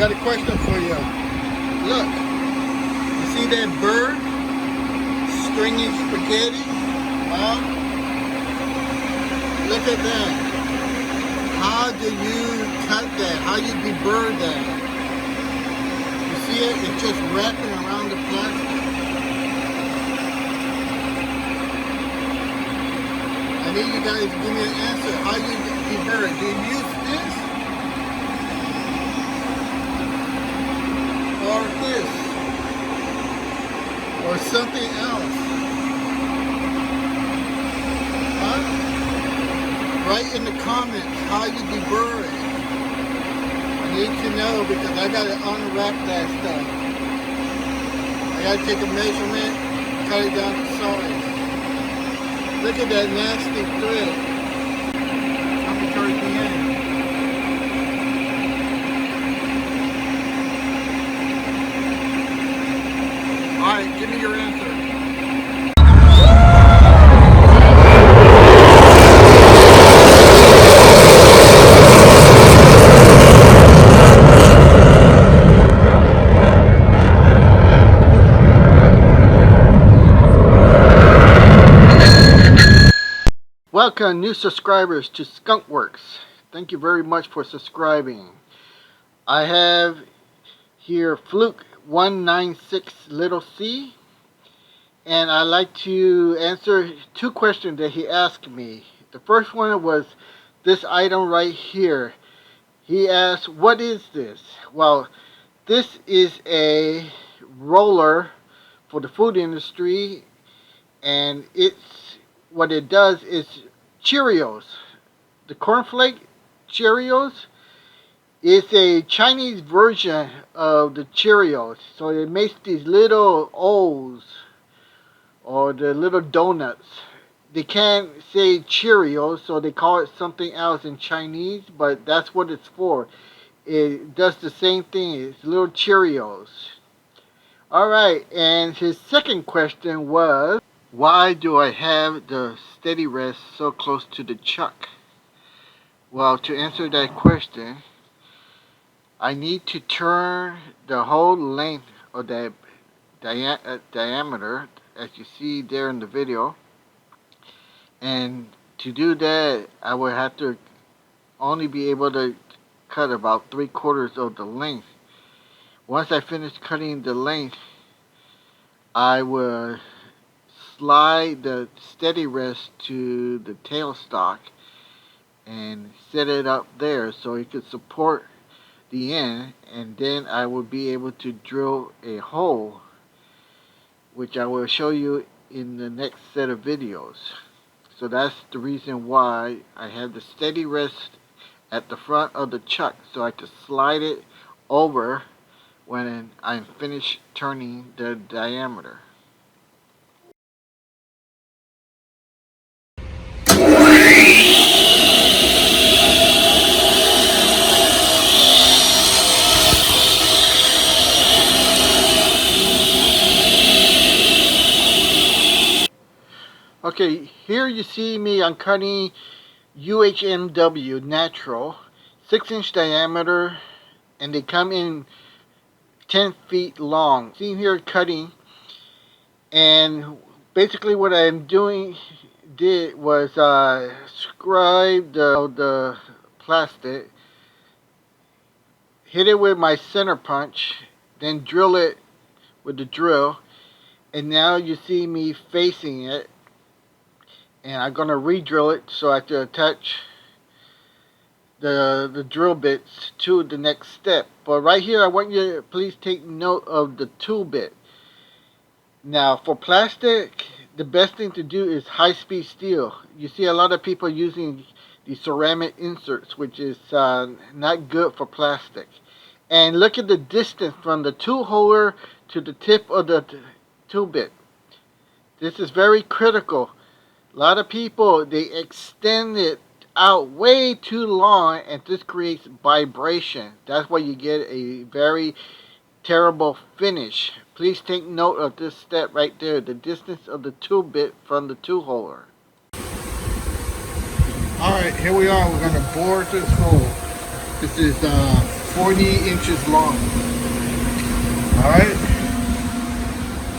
got a question for you. Look, you see that bird stringing spaghetti? Look at that. How do you cut that? How you deburr that? You see it? It's just wrapping around the plastic. I need you guys to give me an answer. How you deburr it? Do you use this? Or this? Or something else? Write in the comments how you deburr it. I need to know because I gotta unwrap that stuff. I gotta take a measurement, cut it down to size. Look at that nasty thread. Coming towards the end. Alright, give me your answer. Welcome new subscribers to Skunk Works. Thank you very much for subscribing. I have here Fluke 196c, and I'd like to answer two questions that he asked me. The first one was this item right here. He asked, what is this? Well, this is a roller for the food industry, and what it does is Cheerios. The cornflake Cheerios is a Chinese version of the Cheerios. So it makes these little O's, or the little donuts. They can't say Cheerios, so they call it something else in Chinese, but that's what it's for. It does the same thing. It's little Cheerios. Alright, and his second question was, why do I have the steady rest so close to the chuck? Well, to answer that question, I need to turn the whole length of that diameter, as you see there in the video. And to do that, I would have to only be able to cut about 3/4 of the length. Once I finish cutting the length, I will slide the steady rest to the tailstock and set it up there so it could support the end, and then I will be able to drill a hole, which I will show you in the next set of videos. So that's the reason why I have the steady rest at the front of the chuck, so I can slide it over when I'm finished turning the diameter. Okay, here you see me, I'm cutting UHMW natural, 6-inch diameter, and they come in 10 feet long. See here cutting, and basically what I'm did was scribe the plastic, hit it with my center punch, then drill it with the drill, and now you see me facing it. And I'm going to re-drill it, so I have to attach the drill bits to the next step. But right here, I want you to please take note of the tool bit. Now, for plastic, the best thing to do is high-speed steel. You see a lot of people using the ceramic inserts, which is not good for plastic. And look at the distance from the tool holder to the tip of the tool bit. This is very critical. A lot of people, they extend it out way too long, and this creates vibration. That's why you get a very terrible finish. Please take note of this step right there, the distance of the tool bit from the tool holder. Alright, here we are. We're going to bore this hole. This is 40 inches long. Alright,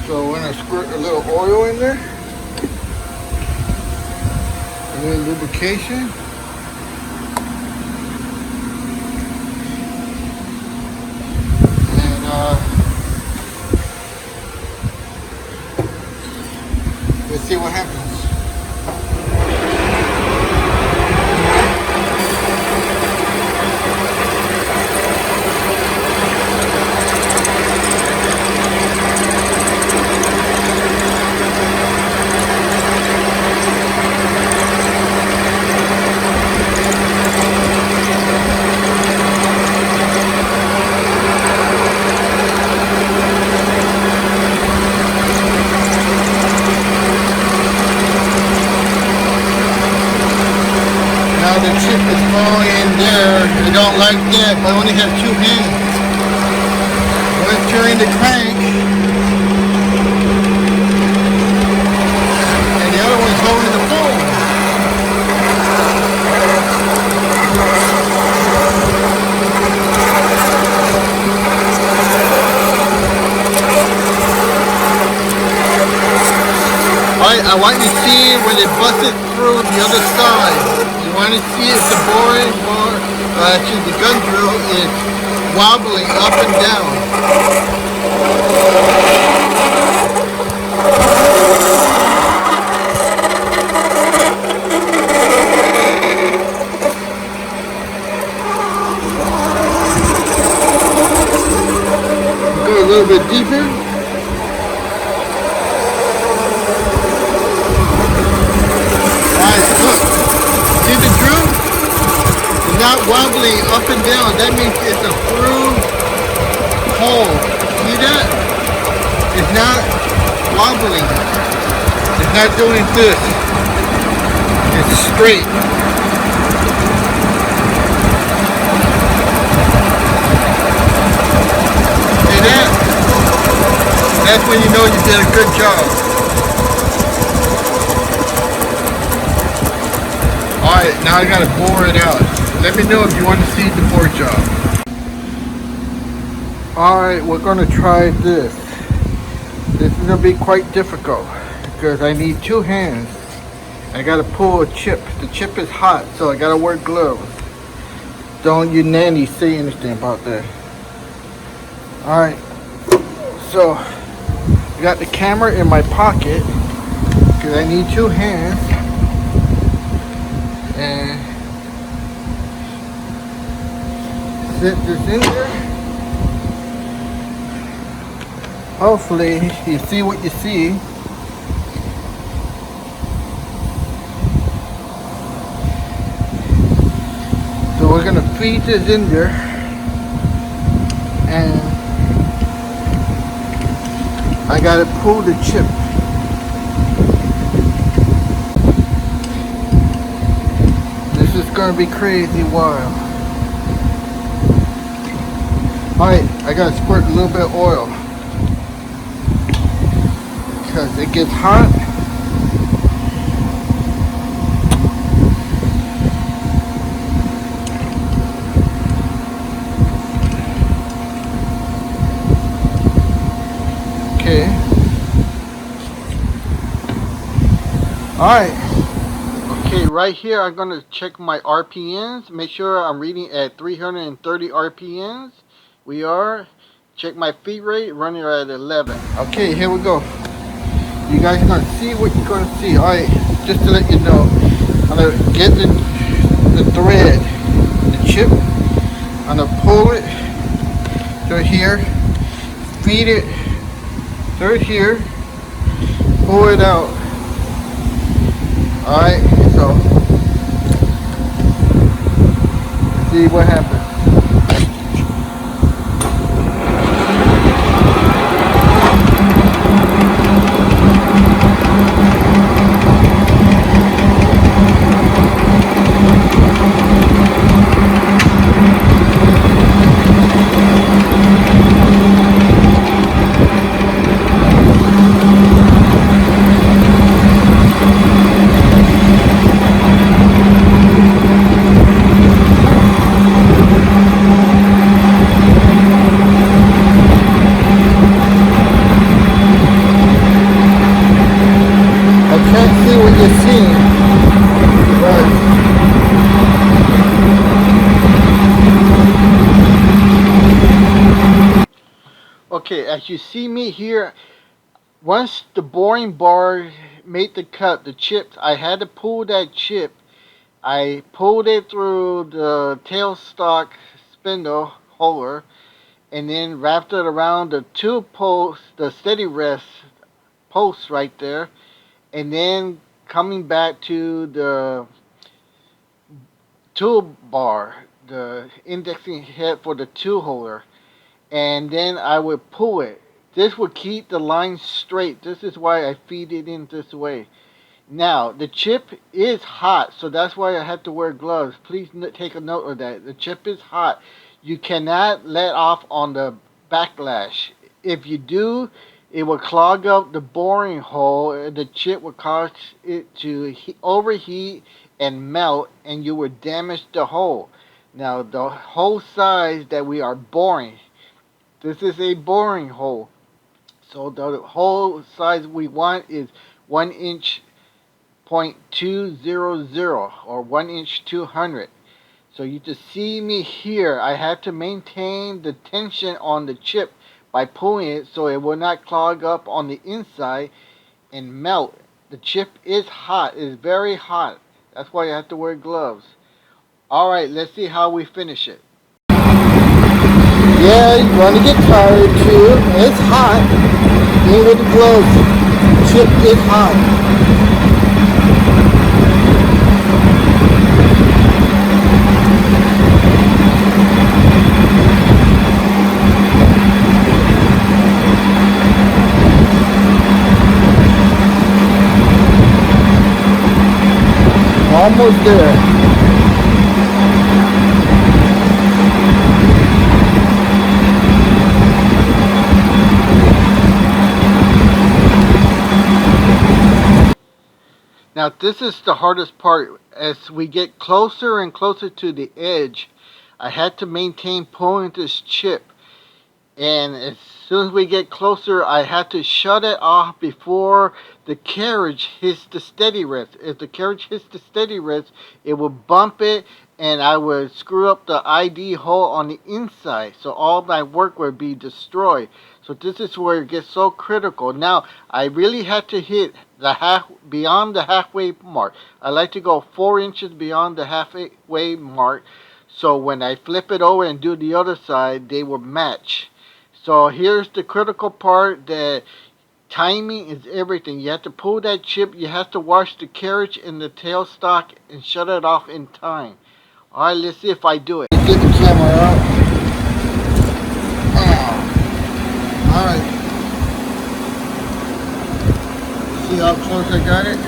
so we're going to squirt a little oil in there, a little lubrication. And let's see what happens. The chip is falling in there. I don't like that, but I only have two hands. One's turning the crank, and the other one's holding the phone. I want you to see when it busted through the other side. You want to see if the boring or the gun drill is wobbling up and down. Go a little bit deeper. See the drill? It's not wobbling up and down. That means it's a through hole. See that? It's not wobbling. It's not doing this. It's straight. See that? That's when you know you did a good job. Alright, now I gotta bore it out. Let me know if you want to see the bore job. Alright, we're gonna try this. This is gonna be quite difficult because I need two hands. I gotta pull a chip. The chip is hot, so I gotta wear gloves. Don't you nannies say anything about that. Alright, so I got the camera in my pocket because I need two hands. And sit this in there. Hopefully you see what you see. So we're gonna feed this in there, and I gotta pull the chip. This is gonna be crazy wild. Alright, I gotta squirt a little bit of oil because it gets hot. Okay. Alright. Okay, right here I'm going to check my RPMs. Make sure I'm reading at 330 RPMs. We are. Check my feed rate, running at 11. Okay, here we go. You guys are going to see what you're going to see. Alright, just to let you know, I'm going to get the thread, the chip. I'm going to pull it to here, feed it through here, pull it out. Alright, so see what happens. Okay, as you see me here, once the boring bar made the cut, the chips, I had to pull that chip. I pulled it through the tailstock spindle holder and then wrapped it around the two posts, the steady rest posts right there, and then coming back to the toolbar, the indexing head for the tool holder, and then I would pull it. This would keep the line straight. This is why I feed it in this way. Now, the chip is hot, so that's why I have to wear gloves. Please take a note of that. The chip is hot. You cannot let off on the backlash. If you do, it will clog up the boring hole. The chip will cause it to overheat and melt, and you will damage the hole. Now, the hole size that we are boring, this is a boring hole. So the hole size we want is 1 inch 0.200 or 1 inch 200. So you just see me here. I had to maintain the tension on the chip by pulling it so it will not clog up on the inside and melt. The chip is hot. It is very hot. That's why you have to wear gloves. Alright, let's see how we finish it. Yeah, you're going to get tired too. It's hot. Even with the gloves, chip is hot. Almost there. Now this is the hardest part. As we get closer and closer to the edge, I had to maintain pulling this chip. And as soon as we get closer, I have to shut it off before the carriage hits the steady rest. If the carriage hits the steady rest, it will bump it and I would screw up the ID hole on the inside. So all my work would be destroyed. So this is where it gets so critical. Now, I really had to hit the beyond the halfway mark. I like to go 4 inches beyond the halfway mark. So when I flip it over and do the other side, they will match. So here's the critical part, that timing is everything. You have to pull that chip, you have to wash the carriage and the tailstock and shut it off in time. Alright, let's see if I do it. Get the camera out. Alright. See how close I got it?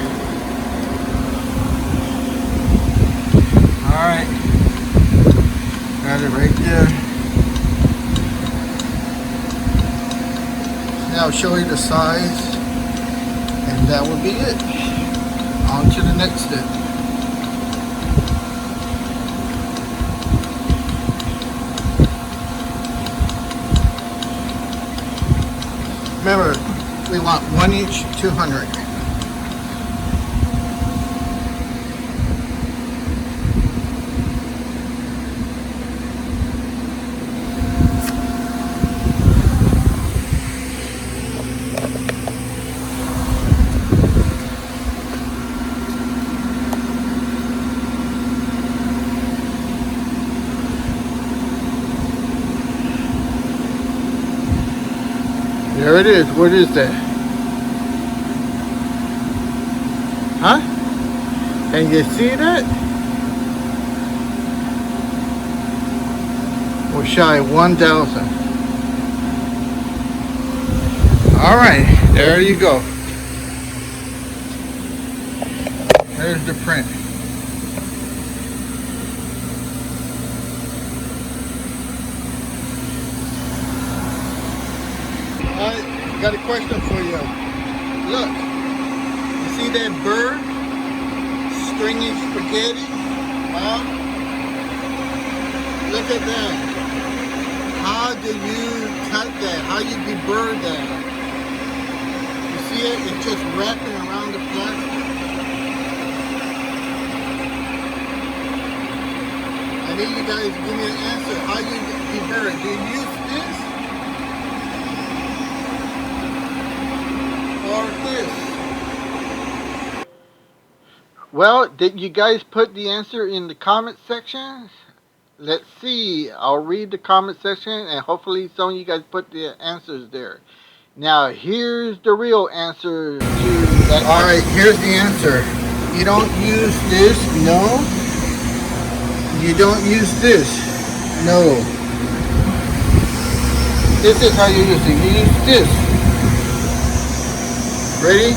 Alright. Got it right there. Now I'll show you the size, and that will be it. On to the next step. Remember, we want 1 inch 200. There it is. What is that? Huh? Can you see that? We're shy 1,000. Alright, there you go. There's the print. I got a question for you. Look, you see that bird? Stringy spaghetti? Huh? Look at that. How do you cut that? How you deburr that? You see it? It's just wrapping around the plastic. I need you guys to give me an answer. How you deburr it? Do you use this? or this? Well, did you guys put the answer in the comment section? Let's see. I'll read the comment section and hopefully some of you guys put the answers there. Now, here's the real answer to that. Alright, here's the answer. You don't use this, no. You don't use this, no. This is how you use it. You use this. Ready?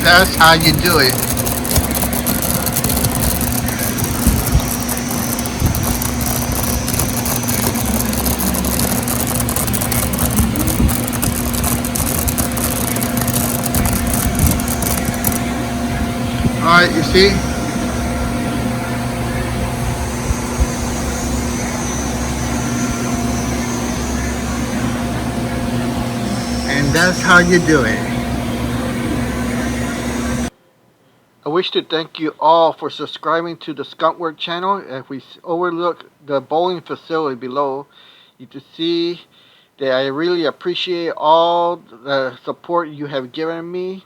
That's how you do it. Alright, you see? And that's how you do it. I wish to thank you all for subscribing to the Skunk Works channel. If we overlook the bowling facility below, you can see that I really appreciate all the support you have given me.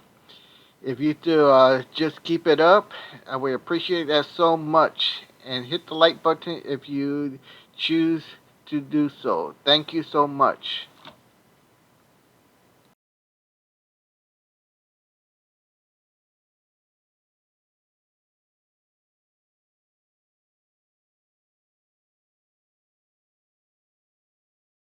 If you do just keep it up, I would appreciate that so much. And hit the like button if you choose to do so. Thank you so much.